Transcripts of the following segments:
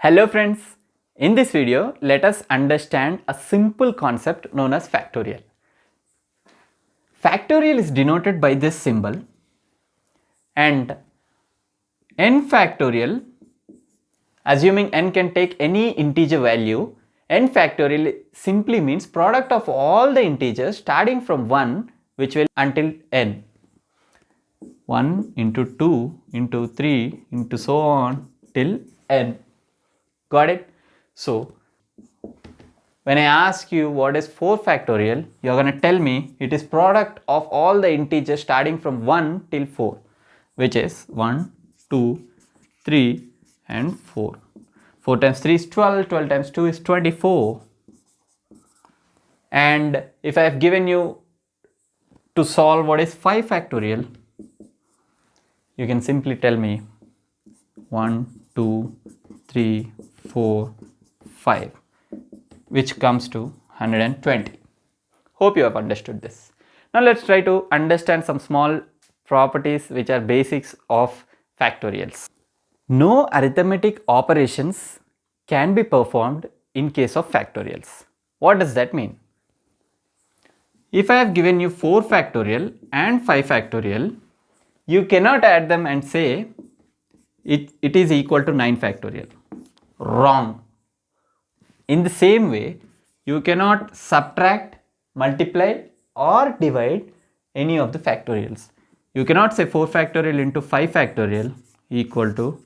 Hello friends, in this video let us understand a simple concept known as factorial. Factorial is denoted by this symbol and n factorial, assuming n can take any integer value, n factorial simply means product of all the integers starting from 1 which will until n. 1 into 2 into 3 into so on till n. Got it? So, when I ask you what is 4 factorial, you are going to tell me it is product of all the integers starting from 1 till 4, which is 1, 2, 3 and 4. 4 times 3 is 12, 12 times 2 is 24. And if I have given you to solve what is 5 factorial, you can simply tell me 1, 2, 3, 4, 5, which comes to 120. Hope you have understood this. Now let's try to understand some small properties which are basics of factorials. No arithmetic operations can be performed in case of factorials. What does that mean? If I have given you 4 factorial and 5 factorial, you cannot add them and say it is equal to 9 factorial. Wrong. In the same way, you cannot subtract, multiply or divide any of the factorials. You cannot say 4 factorial into 5 factorial equal to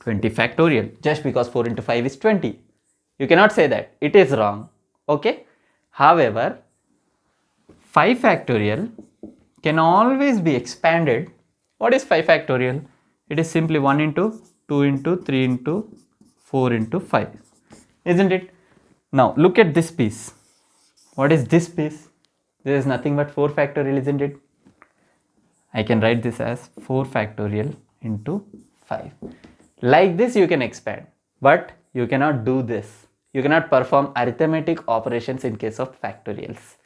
20 factorial just because 4 into 5 is 20. You cannot say that. It is wrong. Okay. However, 5 factorial can always be expanded. What is 5 factorial? It is simply 1 into 2 into 3 into 4 into 5. Isn't it? Now look at this piece. What is this piece? This is nothing but 4 factorial, isn't it? I can write this as 4 factorial into 5. Like this you can expand, but you cannot do this. You cannot perform arithmetic operations in case of factorials.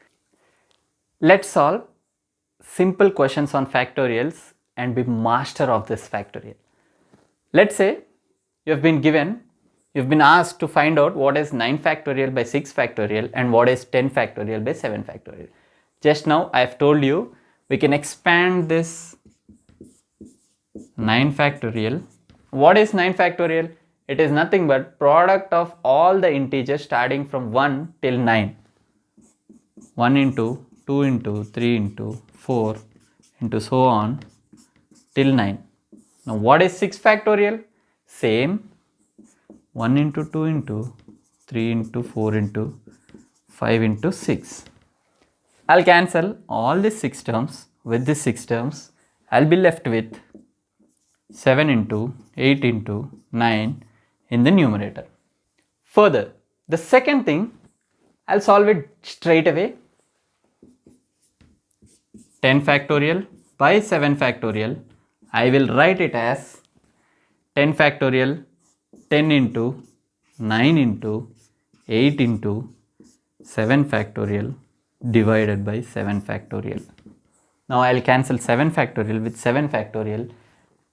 Let's solve simple questions on factorials and be master of this factorial. Let's say you've been asked to find out what is 9 factorial by 6 factorial and what is 10 factorial by 7 factorial. Just now I have told you we can expand this 9 factorial. What is 9 factorial? It is nothing but product of all the integers starting from 1 till 9. 1 into 2 into 3 into 4 into so on till 9. Now what is 6 factorial? Same. 1 into 2 into 3 into 4 into 5 into 6. I'll cancel all these 6 terms with these 6 terms. I'll be left with 7 into 8 into 9 in the numerator. Further, the second thing, I'll solve it straight away. 10 factorial by 7 factorial. I will write it as 10 factorial 10 into 9 into 8 into 7 factorial divided by 7 factorial. Now I will cancel 7 factorial with 7 factorial,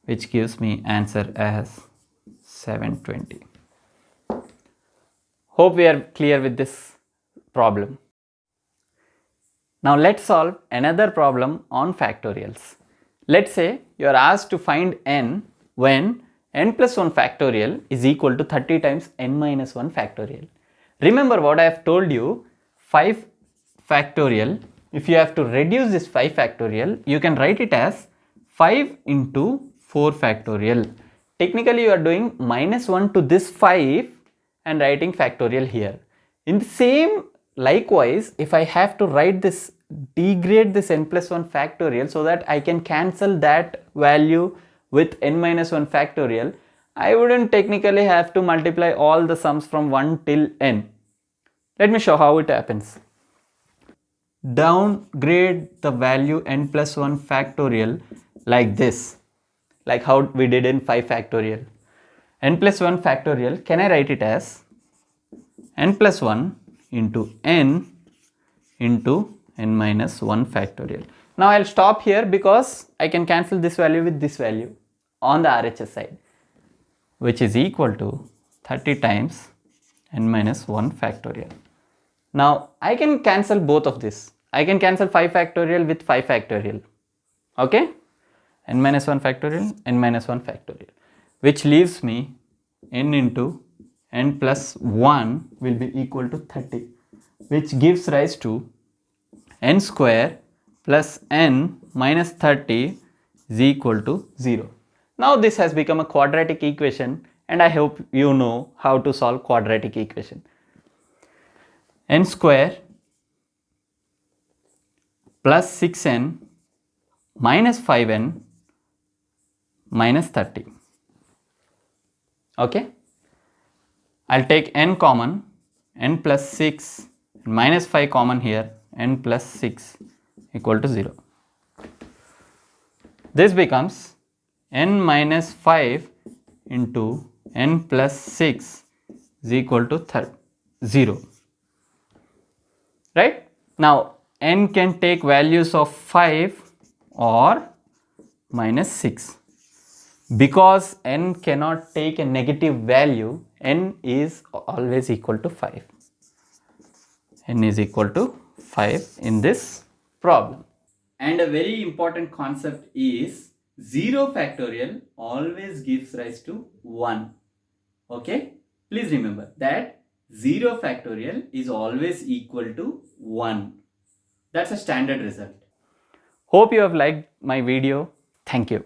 which gives me answer as 720. Hope we are clear with this problem. Now let's solve another problem on factorials. Let's say you are asked to find n when n plus 1 factorial is equal to 30 times n minus 1 factorial. Remember what I have told you, 5 factorial, if you have to reduce this 5 factorial, you can write it as 5 into 4 factorial. Technically you are doing minus 1 to this 5 and writing factorial here. In the same, likewise, if I have to write this, degrade this n plus 1 factorial so that I can cancel that value with n minus 1 factorial, I wouldn't technically have to multiply all the sums from 1 till n. Let me show how it happens. Downgrade the value n plus 1 factorial like this, like how we did in 5 factorial. N plus 1 factorial, can I write it as n plus 1 into n into n minus 1 factorial. Now I'll stop here because I can cancel this value with this value on the RHS side, which is equal to 30 times n minus 1 factorial. Now I can cancel both of this. I can cancel 5 factorial with 5 factorial. Okay, n minus 1 factorial, n minus 1 factorial, which leaves me n into n plus 1 will be equal to 30, which gives rise to n square plus n minus 30 is equal to 0. Now this has become a quadratic equation, and I hope you know how to solve quadratic equation. N square plus 6n minus 5n minus 30. Okay, I'll take n common, n plus 6 minus 5 common here, n plus 6 equal to 0. This becomes n minus 5 into n plus 6 is equal to 0. Right? Now n can take values of 5 or minus 6. Because n cannot take a negative value, n is always equal to 5. N is equal to 5 in this problem. And a very important concept is 0 factorial always gives rise to 1. Okay? Please remember that 0 factorial is always equal to 1. That's a standard result. Hope you have liked my video. Thank you.